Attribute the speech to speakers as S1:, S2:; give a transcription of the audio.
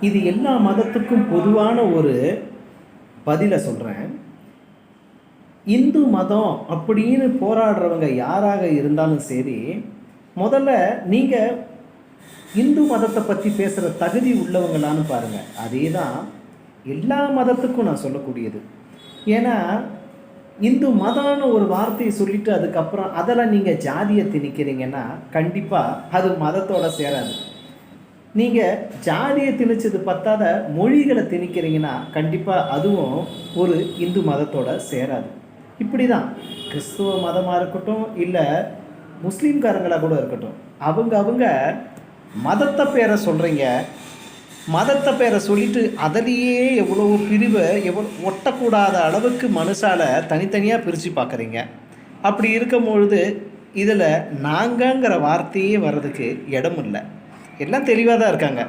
S1: இது எல்லா மதத்துக்கும் பொதுவான ஒரு பதிலை சொல்கிறேன். இந்து மதம் அப்படின்னு போராடுறவங்க யாராக இருந்தாலும் சரி, முதல்ல நீங்கள் இந்து மதத்தை பற்றி பேசுகிற தகுதி உள்ளவங்களான்னு பாருங்கள். அதே தான் எல்லா மதத்துக்கும் நான் சொல்லக்கூடியது. ஏன்னா இந்து மதம்னு ஒரு வார்த்தையை சொல்லிவிட்டு அதுக்கப்புறம் அதில் நீங்கள் ஜாதியை திணிக்கிறீங்கன்னா கண்டிப்பாக அது மதத்தோட சேராது. நீங்கள் ஜாதியை திணிச்சது பத்தாத மொழிகளை திணிக்கிறீங்கன்னா கண்டிப்பாக அதுவும் ஒரு இந்து மதத்தோட சேராது. இப்படி தான் கிறிஸ்துவ மதமாக இருக்கட்டும், இல்லை முஸ்லீம்காரங்களாக கூட இருக்கட்டும், அவங்க மதத்தை பேரை சொல்கிறீங்க. மதத்தை பேரை சொல்லிவிட்டு அதிலேயே எவ்வளோ பிரிவை ஒட்டக்கூடாத அளவுக்கு மனுஷால தனித்தனியாக பிரித்து பார்க்குறீங்க. அப்படி இருக்கும் பொழுது இதில் நாங்கங்கிற வார்த்தையே வர்றதுக்கு இடம் இல்லை. எல்லாம் தெளிவாக தான் இருக்காங்க.